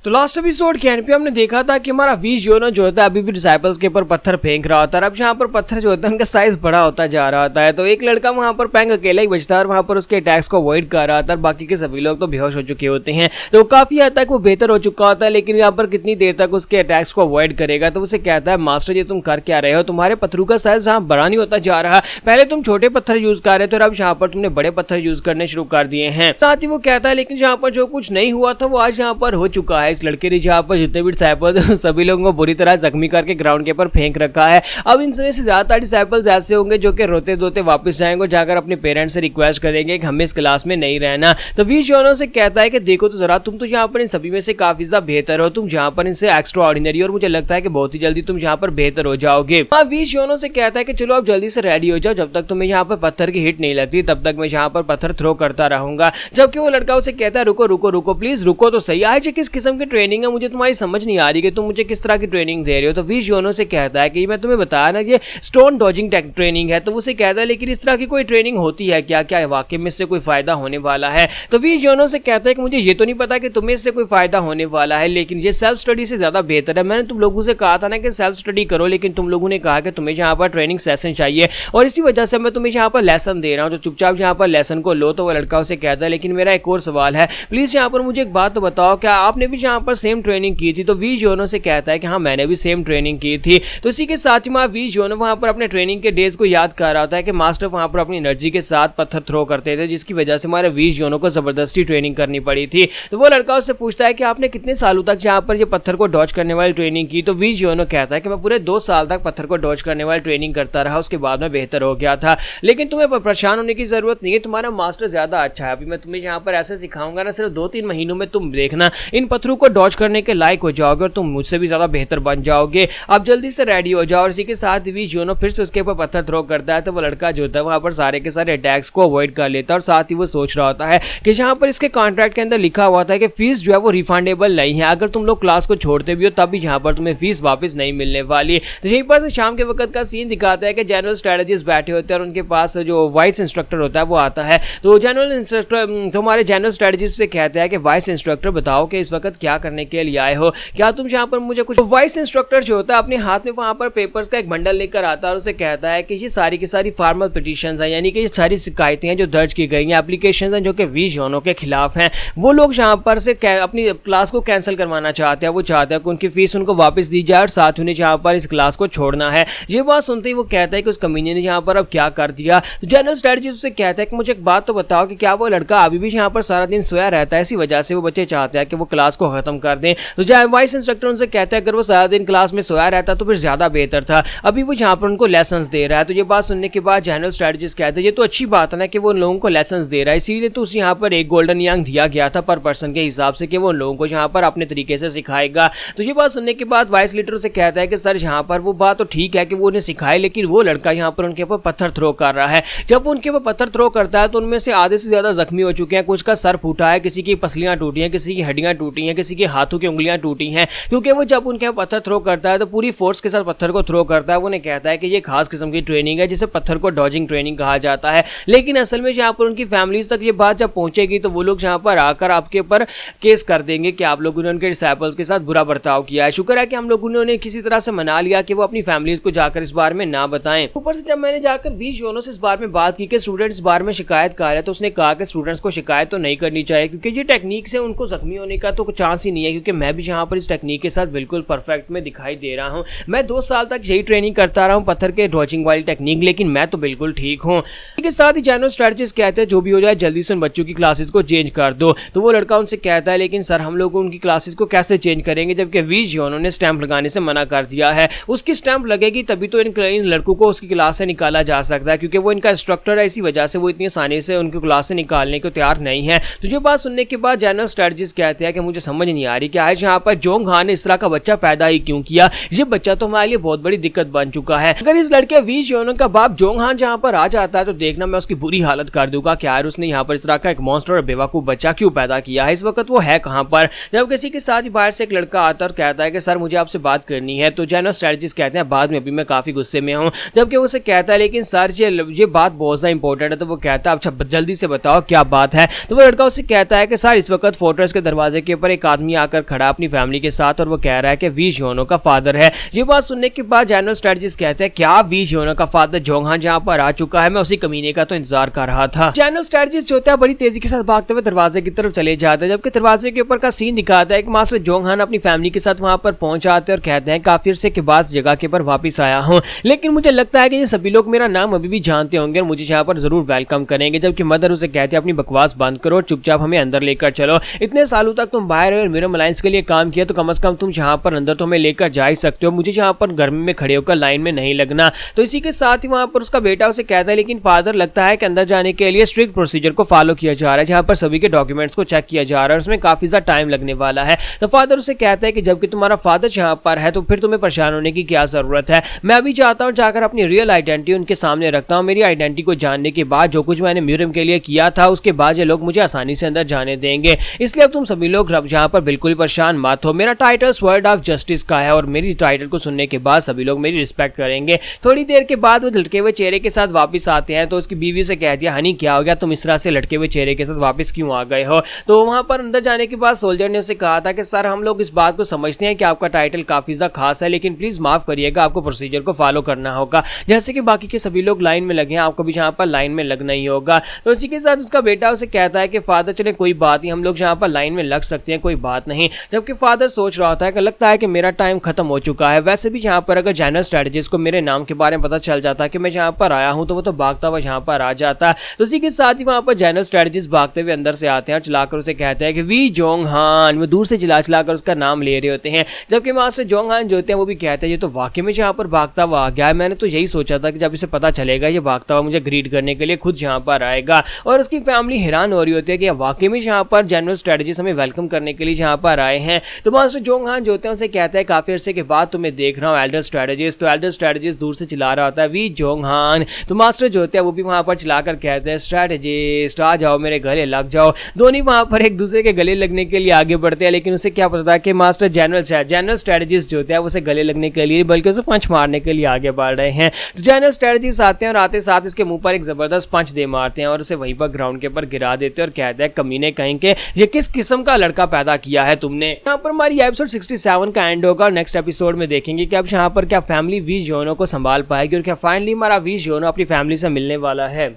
तो last episode के and पे हमने देखा था कि हमारा वीज योनो जो होता है अभी भी डिसाइपल्स के ऊपर पत्थर फेंक रहा होता है। अब यहाँ पर पत्थर जो होता है उनका साइज बड़ा होता जा रहा होता है। तो एक लड़का वहाँ पर पैंग अकेला ही बचता है और वहाँ पर उसके अटैक्स को अवॉइड कर रहा था। बाकी के सभी लोग तो बेहोश हो चुके होते हैं। तो काफी हद तक वो बेहतर हो चुका होता है, लेकिन यहाँ पर कितनी देर तक उसके अटैक्स को अवॉइड करेगा। तो उसे कहता है, मास्टर जी तुम कर क्या रहे हो, तुम्हारे पत्थरों का साइज यहाँ बड़ा नहीं होता जा रहा। पहले तुम छोटे पत्थर यूज कर रहे थे और अब यहाँ पर तुमने बड़े पत्थर यूज करने शुरू कर दिए हैं। साथ ही वो कहता है लेकिन यहाँ पर जो कुछ नहीं हुआ था वो आज यहाँ पर हो चुका है। इस लड़के ने जहाँ पर जितने भी डिसाइपल सभी लोगों को बुरी तरह जख्मी करके ग्राउंड के ऊपर फेंक रखा है। अब इनमें से ज्यादातर डिसाइपल्स ऐसे होंगे जो कि रोते धोते वापस जाएंगे, जाकर अपने पेरेंट्स से रिक्वेस्ट करेंगे कि हमें इस क्लास में नहीं रहना। तो वीज योनो से कहता है कि देखो तो जरा, तुम तो यहाँ पर इन सभी में से काफी ज्यादा बेहतर हो, तुम यहाँ पर इनसे एक्स्ट्रा ऑर्डिनरी, और मुझे लगता है कि बहुत ही जल्दी तुम यहाँ पर बेहतर हो जाओगे। वीज योनो से कहता है कि चलो आप जल्दी से रेडी हो जाओ, जब तक तुम्हें यहाँ पर पत्थर की हिट नहीं लगती तब तक मैं यहाँ पर पत्थर थ्रो करता रहूंगा। जबकि वो लड़का उसे कहता है रुको रुको रुको, प्लीज रुको तो सही, आज किस किस्म की ट्रेनिंग है, मुझे तुम्हारी समझ नहीं आ रही कि तुम मुझे किस तरह की ट्रेनिंग दे रहे हो। तो वीज योनो से कहता है कि मैं तुम्हें बताया ना ये स्टोन डॉजिंग ट्रेनिंग है। तो उसे कहता है लेकिन इस तरह की कोई ट्रेनिंग होती है क्या, क्या वाकई में इससे कोई फायदा होने वाला है। तो वीज योनो से कहता है कि मुझे ये तो नहीं पता कि तुम्हें इससे कोई फायदा होने वाला है, लेकिन ये सेल्फ स्टडी से ज्यादा बेहतर है। मैंने तुम लोगों से कहा था ना कि सेल्फ स्टडी करो, लेकिन तुम लोगों ने कहा कि तुम्हें यहाँ पर ट्रेनिंग सेशन चाहिए और इसी वजह से मैं तुम्हें यहाँ पर लेसन दे रहा हूँ, तो चुपचाप यहाँ पर लेसन को लो। तो वो लड़का उसे कहता है लेकिन मेरा एक और सवाल है, प्लीज यहाँ पर मुझे एक बात तो बताओ, क्या आपने भी यहाँ पर सेम ट्रेनिंग की थी। तो वीज योनो से कहता है कि हाँ मैंने भी सेम ट्रेनिंग की थी। तो इसी के साथ ही वीज योनो वहाँ पर अपने ट्रेनिंग के डेज को याद कर रहा होता है कि मास्टर वहाँ पर अपनी एनर्जी के साथ पत्थर थ्रो करते थे, जिसकी वजह से हमारे वीज योनो को जबरदस्ती ट्रेनिंग करनी पड़ी थी। तो वो लड़का उससे पूछता है कि आपने कितने सालों तक यहाँ पर ये पत्थर को डॉज करने वाली ट्रेनिंग की। तो वीज योनो कहता है कि मैं पूरे 2 साल तक पत्थर को डॉज करने वाली ट्रेनिंग करता रहा, उसके बाद में बेहतर हो गया था। लेकिन तुम्हें परेशान होने की जरूरत नहीं है, तुम्हारा मास्टर ज्यादा अच्छा है। अभी मैं तुम्हें यहाँ पर ऐसे सिखाऊंगा ना, सिर्फ 2-3 महीनों में तुम देखना इन पत्थरों को डॉज करने के लायक हो जाओगे और तुम मुझसे भी ज्यादा बेहतर बन जाओगे। आप जल्दी से रेडी हो जाओ। और इसी के साथ वीज योनो फिर से उसके ऊपर पत्थर थ्रो करता है। तो वो लड़का जो होता है वहां पर सारे के सारे अटैक्स को अवॉइड कर लेता है और साथ ही वो सोच रहा होता है कि जहां पर इसके कॉन्ट्रैक्ट के अंदर लिखा हुआ था कि फीस जो है वो रिफंडेबल नहीं है, अगर तुम लोग क्लास को छोड़ते भी हो तब भी यहाँ पर तुम्हें फीस वापस नहीं मिलने वाली। तो यहीं पर से शाम के वक्त का सीन दिखाता है कि जनरल स्ट्रेटजिस्ट बैठे होते हैं और उनके पास जो वाइस इंस्ट्रक्टर होता है वो आता है। तो जनरल इंस्ट्रक्टर तो हमारे जनरल स्ट्रेटजिस्ट से कहते हैं कि वाइस इंस्ट्रक्टर बताओ कि इस वक्त क्या करने के लिए आए हो, क्या तुम यहाँ पर मुझे कुछ। वाइस इंस्ट्रक्टर जो होता है अपने हाथ में वहां पर पेपर्स का एक बंडल लेकर आता है और उसे कहता है कि ये सारी की सारी फॉर्मल पिटीशंस हैं, यानी कि ये सारी शिकायतें हैं जो दर्ज की गई हैं, एप्लीकेशंस हैं जो कि वीज योनो के खिलाफ हैं। वो लोग यहाँ पर से अपनी क्लास को कैंसिल करवाना चाहते हैं, वो चाहते हैं कि उनकी फीस उनको वापस दी जाए और साथ ही उन्हें यहाँ पर इस क्लास को छोड़ना है। ये बात सुनते ही वो कहता है कि उस कमीने ने यहाँ पर अब क्या कर दिया। तो जनरल स्ट्रेटजिस्ट उससे कहता है कि मुझे एक बात तो बताओ कि क्या वो लड़का अभी भी यहाँ पर सारा दिन सोया रहता है, इसी वजह से वो बच्चे चाहते हैं कि वो क्लास को खत्म कर दें। तो वाइस इंस्ट्रक्टर उनसे कहता है अगर वो सारा दिन क्लास में सोया रहता तो फिर ज्यादा बेहतर था, अभी वो यहाँ पर उनको लेसन्स दे रहा है। तो ये बात सुनने के बाद जनरल स्ट्रेटजिस्ट कहते हैं ये तो अच्छी बात है ना कि वो लोगों को लेसन्स दे रहा है, इसीलिए तो उसे यहाँ पर एक गोल्डन यांग दिया गया था पर पर्सन के हिसाब से कि वो लोगों को यहाँ पर अपने तरीके से सिखाएगा। तो ये बात सुनने के बाद वाइस लीडर से कहता है कि सर यहाँ पर वो बात तो ठीक है कि वो उन्हें सिखाए, लेकिन वो लड़का यहाँ पर उनके ऊपर पत्थर थ्रो कर रहा है। जब वो उनके ऊपर पत्थर थ्रो करता है तो उनमें से आधे से ज्यादा जख्मी हो चुके हैं, कुछ का सर फूटा है, किसी की पसलियां टूटी हैं, किसी की हड्डियां टूटी हैं, किसी के हाथों की उंगलियां टूटी हैं, क्योंकि वो जब उनके पत्थर थ्रो करता है तो पूरी फोर्स के साथ पत्थर को थ्रो करता है। वो उन्हें कहता है कि ये खास किस्म की ट्रेनिंग है जिसे पत्थर को डॉजिंग ट्रेनिंग कहा जाता है। लेकिन असल में यहाँ पर उनकी फैमिलीज तक ये बात जब पहुंचेगी तो वो लोग यहाँ पर आकर आपके ऊपर केस कर देंगे कि आप लोगों ने उनके डिसाइपल्स के साथ बुरा बर्ताव किया है। शुक्र है कि हम लोगों ने उन्हें किसी तरह से मना लिया कि वो अपनी फैमिलीज को जाकर इस बारे में ना बताएं। ऊपर से जब मैंने जाकर वीज योनो से इस बारे में बात की कि स्टूडेंट्स इस बारे में शिकायत कर रहे हैं, तो उसने कहा कि स्टूडेंट्स को शिकायत तो नहीं करनी चाहिए क्योंकि ये टेक्निक से उनको जख्मी होने का तो चांस ही नहीं है, क्योंकि मैं भी यहाँ पर इस टेक्निक के साथ बिल्कुल परफेक्ट में दिखाई दे रहा हूँ। मैं 2 साल तक यही ट्रेनिंग करता रहा हूँ पत्थर के डॉजिंग वाली टेक्निक, लेकिन मैं तो बिल्कुल ठीक हूँ। इसके साथ ही जनरल स्ट्रेटजिस्ट कहते हैं जो भी हो जाए जल्दी से उन बच्चों की क्लासेस को चेंज कर दो। तो वो लड़का उनसे कहता है लेकिन सर हम लोग उनकी क्लासेस को कैसे चेंज करेंगे जबकि वीज योनो ने स्टैंप लगाने से मना कर दिया है। उसकी स्टैंप लगेगी तभी तो इन लड़कों को उसकी क्लास से निकाला जा सकता है, क्योंकि वो इनका इंस्ट्रक्टर है, इसी वजह से वो इतनी आसानी से उनकी क्लास से निकालने को तैयार नहीं है। तो ये बात सुनने के बाद जनरल स्ट्रेटजिस्ट कहते हैं कि मुझे समझ नहीं आ रही कि आज यहाँ पर जोंग हान ने इस तरह का बच्चा पैदा ही क्यों किया। ये बच्चा तो हमारे लिए बहुत बड़ी दिक्कत बन चुका है। अगर इस लड़के वीज योनो का बाप जोंग हान जहाँ पर आ जाता है तो देखना मैं उसकी बुरी हालत कर दूंगा कि यार उसने यहाँ पर इस तरह का एक मॉन्स्टर और बेवकूफ बच्चा क्यों पैदा किया है। इस वक्त वो है कहाँ पर। जब किसी के साथ बाहर से एक लड़का आता और कहता है कि सर मुझे आपसे बात करनी है, तो जनरल स्ट्रेटजिस्ट कहते हैं बाद में, अभी मैं काफी गुस्से में हूँ। जबकि उसे कहता है लेकिन सर ये बात बहुत ज्यादा इंपॉर्टेंट है। तो वो कहता है अच्छा जल्दी से बताओ क्या बात है। तो वो लड़का उसे कहता है कि सर इस वक्त फोर्ट्रेस के दरवाजे के ऊपर एक आदमी आकर खड़ा अपनी फैमिली के साथ और वो कह रहा है कि वी योनो का फादर है। ये बात सुनने के बाद जनरल स्ट्रेटजिस्ट कहते हैं क्या वी योनो का फादर जोंग हान जहां पर आ चुका है, मैं उसी कमीने का तो इंतजार कर रहा था। जनरल स्ट्रेटजिस्ट जो होता है बड़ी तेजी के साथ भागते हुए दरवाजे की तरफ चले जाते हैं, जबकि दरवाजे के ऊपर का सीन दिखाता है कि मास्टर जोंग हान अपनी फैमिली के साथ वहां पर पहुंच जाते हैं और कहते हैं काफी अरसे के बाद जगह के पर वापस आया हूं, लेकिन मुझे लगता है कि ये सभी लोग मेरा नाम अभी भी जानते होंगे और मुझे यहाँ पर जरूर वेलकम करेंगे। जबकि मदर उसे कहते हैं अपनी बकवास बंद करो, चुपचाप हमें अंदर लेकर चलो, इतने सालों तक तुम बाहर और मिरम अलायंस के लिए काम किया तो कम से कम तुम यहाँ पर अंदर तो हमें लेकर जा ही सकते हो, मुझे यहाँ पर गर्मी में खड़े होकर लाइन में नहीं लगना। तो इसी के साथ ही वहां पर उसका बेटा उसे कहता है लेकिन फादर लगता है कि अंदर जाने के लिए स्ट्रिक्ट प्रोसीजर को फॉलो किया जा रहा है, जहां पर सभी के डॉक्यूमेंट्स को चेक किया जा रहा है, उसमें काफी ज्यादा टाइम लगने वाला है। तो फादर उसे कहता है कि जबकि तुम्हारा फादर यहाँ पर है तो फिर तुम्हें परेशान होने की क्या जरूरत है, मैं अभी चाहता हूँ जाकर अपनी रियल आइडेंटिटी उनके सामने रखता हूँ, मेरी आइडेंटिटी को जानने के बाद जो कुछ मैंने म्यूजियम के लिए किया था उसके बाद ये लोग मुझे आसानी से अंदर जाने देंगे, इसलिए अब तुम सभी लोग यहाँ पर बिल्कुल परेशान मत हो। मेरा टाइटल स्वर्ड ऑफ जस्टिस का है और मेरी टाइटल को सुनने के बाद सभी लोग मेरी रिस्पेक्ट करेंगे। थोड़ी देर के बाद वो लटके हुए चेहरे के साथ वापस आते हैं तो उसकी बीवी से कह दिया हनी क्या हो गया, तुम इस तरह से लटके हुए चेहरे के साथ वापस क्यों आ गए हो। तो वहां पर अंदर जाने के बाद सोल्जर ने उसे कहा था कि सर हम लोग इस बात को समझते हैं कि आपका टाइटल काफी ज्यादा खास है, लेकिन प्लीज माफ करिएगा, आपको प्रोसीजर को फॉलो करना होगा, जैसे कि बाकी के सभी लोग लाइन में लगे हैं, आपको भी यहाँ पर लाइन में लगना ही होगा। तो इसी के साथ उसका बेटा उसे कहता है कि फादर चले कोई बात नहीं, हम लोग यहाँ पर लाइन में लग सकते हैं, कोई बात नहीं। जबकि फादर सोच रहा होता है कि लगता है कि मेरा टाइम खत्म हो चुका है, वैसे भी यहाँ पर अगर जनरल स्ट्रेटजिस्ट को मेरे नाम के बारे में पता चल जाता कि मैं यहाँ पर आया हूँ तो वो तो भागता हुआ यहाँ पर आ जाता। तो इसी के साथ ही वहाँ पर जनरल स्ट्रेटजिस्ट भागते हुए अंदर से आते हैं और चलाकर उसे कहते हैं कि वी जोंग हान, वो दूर से चलाकर उसका नाम ले रहे होते हैं। जबकि मास्टर जोंग हान जो होते हैं वो भी कहते हैं ये तो वाकई में यहाँ पर भागता हुआ आ गया है, मैंने तो यही सोचा था कि जब इसे पता चलेगा ये भागता हुआ मुझे ग्रीट करने के लिए खुद यहाँ पर आएगा। और उसकी फैमिली हैरान हो रही होती है कि वाकई में यहाँ पर जनरल स्ट्रेटजिस्ट हमें वेलकम करने के लिए यहाँ पर आए हैं। तो मास्टर जोंग हान जो होते हैं उसे कहता है काफी अरसे के बाद तुम्हें देख रहा हूँ एल्डर स्ट्रेटजिस्ट। तो एल्डर स्ट्रेटजिस्ट दूर से चिल्ला रहा होता है वी जोंग हान। तो मास्टर जो होते हैं वो भी वहां पर चिल्लाकर कहते हैं स्ट्रेटजिस्ट आ जाओ, मेरे गले लग जाओ। दोनों वहां पर एक दूसरे के गले लगने के लिए आगे बढ़ते हैं, लेकिन उसे क्या पता था कि मास्टर जनरल स्ट्रेटजिस्ट जो होते हैं उसे गले लगने के लिए बल्कि उसे पंच मारने के लिए आगे बढ़ रहे हैं। तो जनरल स्ट्रेटजिस्ट आते हैं और आते साथ उसके मुंह पर एक जबरदस्त पंच दे मारते हैं और उसे वहीं पर ग्राउंड के ऊपर गिरा देते हैं और कहते हैं कमीने कहीं के ये किस किस्म का लड़का पैदा किया है तुमने। यहाँ पर हमारी एपिसोड 67 का एंड होगा और नेक्स्ट एपिसोड में देखेंगे कि अब यहाँ पर क्या फैमिली वी योनो को संभाल पाएगी और क्या फाइनली हमारा वी योनो अपनी फैमिली से मिलने वाला है।